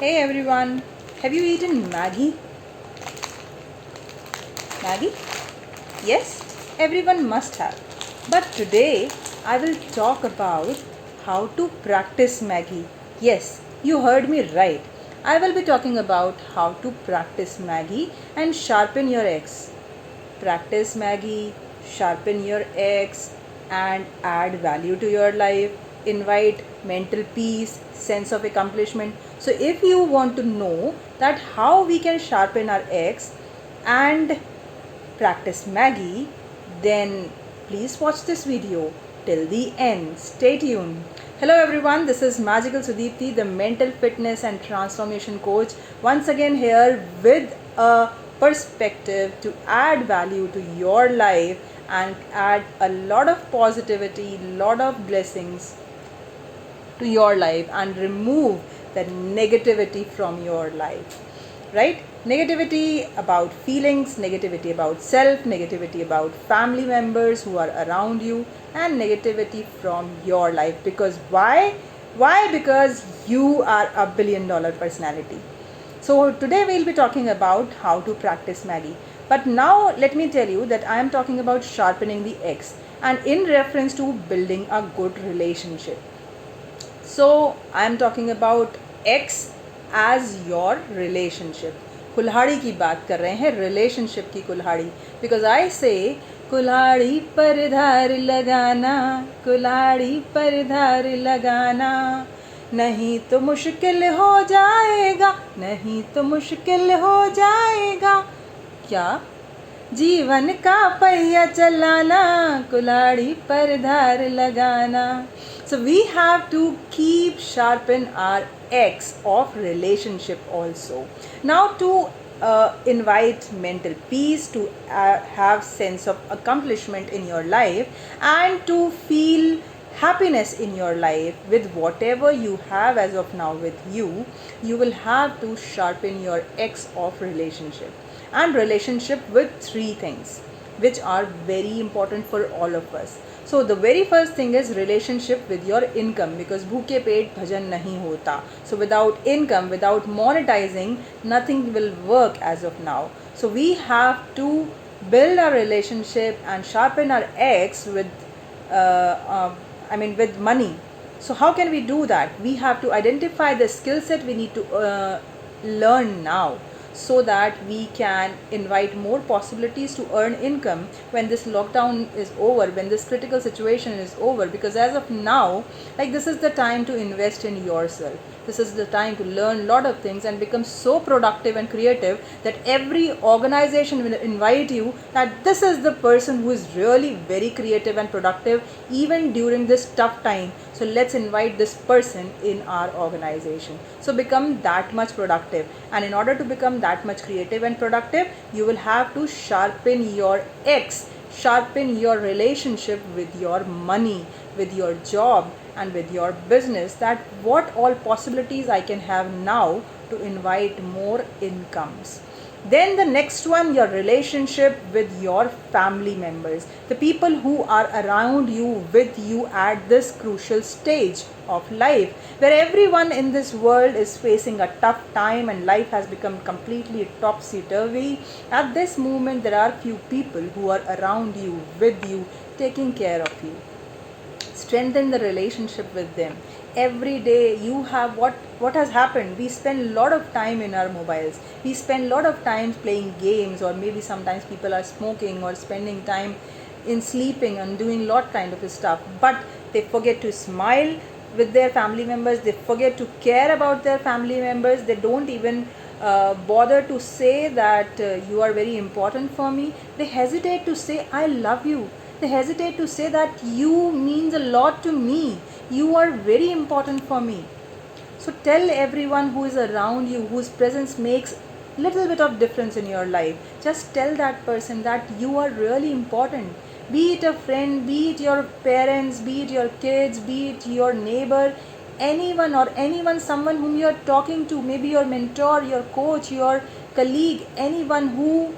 Hey everyone, have you eaten Maggie? Maggie? Yes, everyone must have. But today I will talk about how to practice Maggie. Yes, you heard me right. I will be talking about how to practice Maggie and sharpen your eggs. Practice Maggie, sharpen your eggs, and add value to your life. Invite mental peace, sense of accomplishment. So, if you want to know that how we can sharpen our eggs and practice Maggie, then please watch this video till the end. Stay tuned. Hello everyone, this is Magical Sudipti, the mental fitness and transformation coach, once again here with a perspective to add value to your life and add a lot of positivity, lot of blessings to your life and remove the negativity from your life, right? Negativity about feelings, negativity about self, negativity about family members who are around you, and negativity from your life. Because why because you are a $1 billion personality. So today we'll be talking about how to practice Maggie. But now let me tell you that I am talking about sharpening the X and in reference to building a good relationship. So I am talking about X as your relationship. कुल्हाड़ी की बात कर रहे हैं, relationship की कुल्हाड़ी. Because I से कुल्हाड़ी पर धार लगाना, कुल्हाड़ी पर धार लगाना, नहीं तो मुश्किल हो जाएगा, नहीं तो मुश्किल हो जाएगा. क्या जीवन का पहिया चलाना, कुल्हाड़ी पर धार लगाना. So we have to keep sharpen our X of relationship also. Now to invite mental peace, to have sense of accomplishment in your life, and to feel happiness in your life with whatever you have as of now with you, you will have to sharpen your X of relationship. And relationship with three things which are very important for all of us. So the very first thing is relationship with your income, because bhuke pet bhajan nahi hota. So without income, without monetizing, nothing will work as of now. So we have to build our relationship and sharpen our eggs with with money. So how can we do that? We have to identify the skill set we need to learn now, so that we can invite more possibilities to earn income when this lockdown is over, when this critical situation is over. Because as of now, like, this is the time to invest in yourself. This is the time to learn a lot of things and become so productive and creative that every organization will invite you that this is the person who is really very creative and productive even during this tough time. So let's invite this person in our organization. So become that much productive. And in order to become that much creative and productive, you will have to sharpen your X, sharpen your relationship with your money, with your job, and with your business, that what all possibilities I can have now to invite more incomes. Then the next one, your relationship with your family members, the people who are around you, with you at this crucial stage of life, where everyone in this world is facing a tough time and life has become completely topsy-turvy. At this moment, there are few people who are around you, with you, taking care of you. Strengthen the relationship with them. Every day you have what has happened, we spend a lot of time in our mobiles, we spend a lot of time playing games, or maybe sometimes people are smoking or spending time in sleeping and doing lot kind of stuff, but they forget to smile with their family members, they forget to care about their family members, they don't even bother to say that you are very important for me. They hesitate to say I love you. They hesitate to say that you means a lot to me. You are very important for me. So tell everyone who is around you, whose presence makes little bit of difference in your life. Just tell that person that you are really important. Be it a friend, be it your parents, be it your kids, be it your neighbor, anyone, someone whom you are talking to, maybe your mentor, your coach, your colleague, anyone who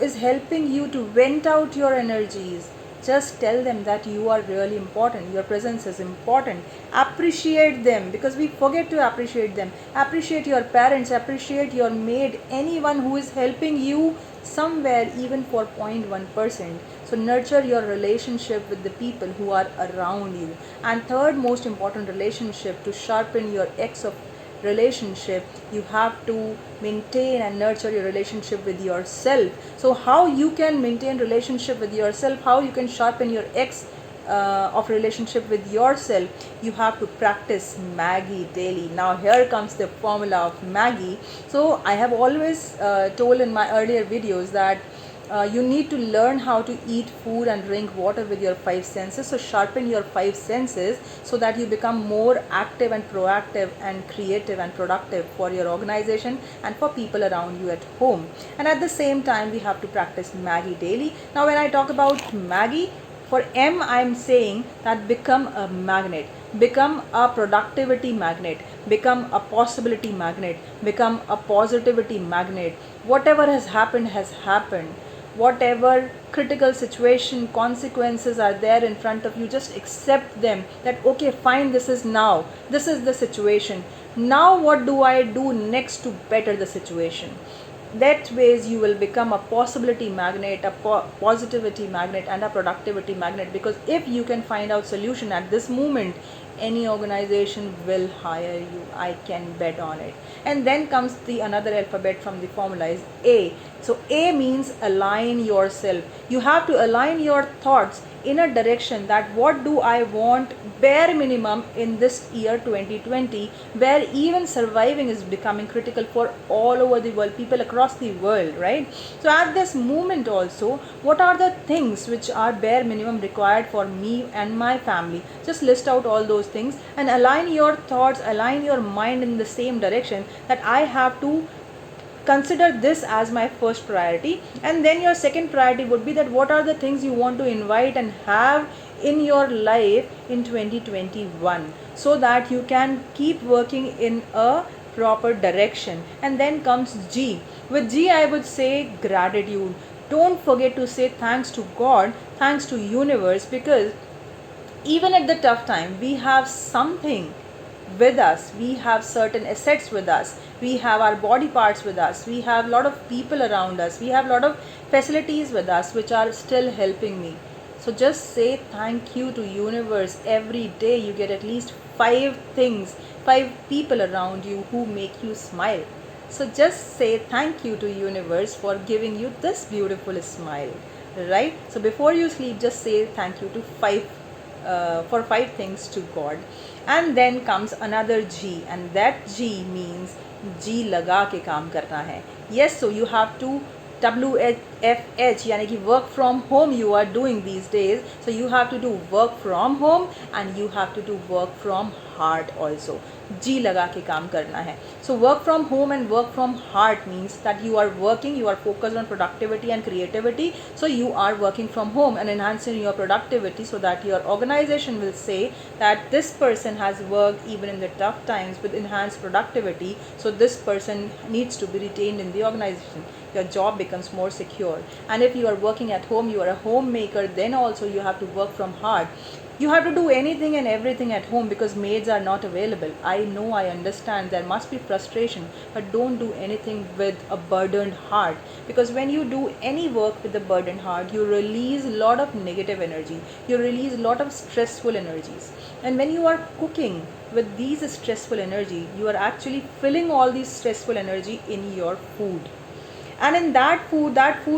is helping you to vent out your energies. Just tell them that you are really important, your presence is important. Appreciate them, because we forget to appreciate them. Appreciate your parents, appreciate your maid, anyone who is helping you somewhere, even for 0.1%. So nurture your relationship with the people who are around you. And third most important relationship, to sharpen your X of relationship, you have to maintain and nurture your relationship with yourself. So how you can maintain relationship with yourself, how you can sharpen your X of relationship with yourself, you have to practice Maggie daily. Now here comes the formula of Maggie. So I have always told in my earlier videos that you need to learn how to eat food and drink water with your five senses. So sharpen your five senses so that you become more active and proactive and creative and productive for your organization and for people around you at home. And at the same time, we have to practice Maggie daily. Now when I talk about Maggie, for M, I'm saying that become a magnet, become a productivity magnet, become a possibility magnet, become a positivity magnet. Whatever has happened. Whatever critical situation, consequences are there in front of you, just accept them, that okay, fine, this is now, this is the situation. Now what do I do next to better the situation? That ways you will become a possibility magnet, a positivity magnet, and a productivity magnet. Because if you can find out solution at this moment, any organization will hire you, I can bet on it. And then comes the another alphabet from the formula is A. So A means align yourself. You have to align your thoughts in a direction that what do I want bare minimum in this year 2020, where even surviving is becoming critical for all over the world, people across the world, right? So at this moment also, what are the things which are bare minimum required for me and my family? Just list out all those things and align your thoughts, align your mind in the same direction, that I have to consider this as my first priority. And then your second priority would be that what are the things you want to invite and have in your life in 2021, so that you can keep working in a proper direction. And then comes G. With G, I would say gratitude. Don't forget to say thanks to God, thanks to universe, because even at the tough time, we have something with us, we have certain assets with us, we have our body parts with us, we have a lot of people around us, we have a lot of facilities with us which are still helping me. So just say thank you to universe every day. You get at least 5 things, 5 people around you who make you smile. So just say thank you to universe for giving you this beautiful smile, right? So before you sleep, just say thank you to 5 to God. And then comes another G, and that G means G लगा के काम करना है. Yes, so you have to WFH, यानी कि work from home you are doing these days. So you have to do work from home and you have to do work from heart also. जी लगा के काम करना है. So work from home and work from heart means that you are working, you are focused on productivity and creativity. So you are working from home and enhancing your productivity, so that your organization will say that this person has worked even in the tough times with enhanced productivity. So this person needs to be retained in the organization. Your job becomes more secure. And if you are working at home, you are a homemaker, then also you have to work from heart. You have to do anything and everything at home because maids are not available. I know, I understand there must be frustration, but don't do anything with a burdened heart, because when you do any work with a burdened heart, you release a lot of negative energy, you release a lot of stressful energies. And when you are cooking with these stressful energy, you are actually filling all these stressful energy in your food. And in that food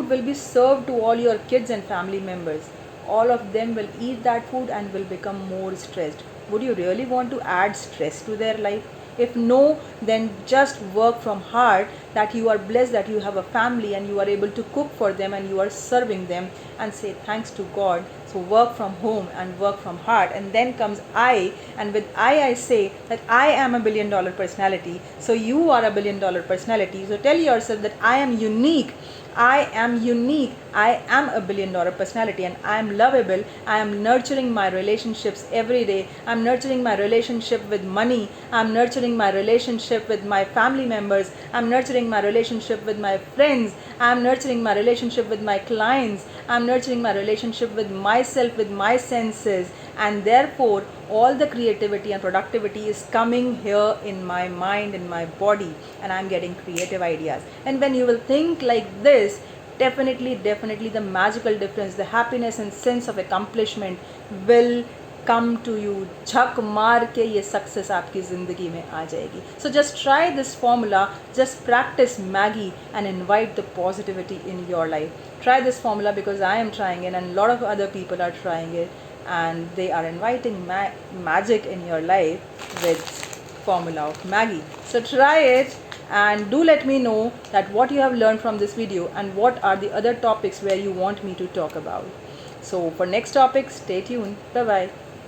will be served to all your kids and family members. All of them will eat that food and will become more stressed. Would you really want to add stress to their life? If no, then just work from heart, that you are blessed that you have a family and you are able to cook for them and you are serving them, and say thanks to God. So work from home and work from heart. And then comes I, and with I say that I am a $1 billion personality. So you are a $1 billion personality. So tell yourself that I am unique, I am unique. I am a billion-dollar personality and I am lovable. I am nurturing my relationships every day. I'm nurturing my relationship with money. I'm nurturing my relationship with my family members. I'm nurturing my relationship with my friends. I'm nurturing my relationship with my clients. I'm nurturing my relationship with myself, with my senses. And therefore, all the creativity and productivity is coming here in my mind, in my body, and I'm getting creative ideas. And when you will think like this, definitely the magical difference, the happiness and sense of accomplishment will come to you. झक मार के ये success आपकी ज़िंदगी में आ जाएगी. So just try this formula, just practice Maggie and invite the positivity in your life. Try this formula because I am trying it and a lot of other people are trying it, and they are inviting magic in your life with formula of Maggie. So try it and do let me know that what you have learned from this video and what are the other topics where you want me to talk about. So for next topic, stay tuned. Bye bye.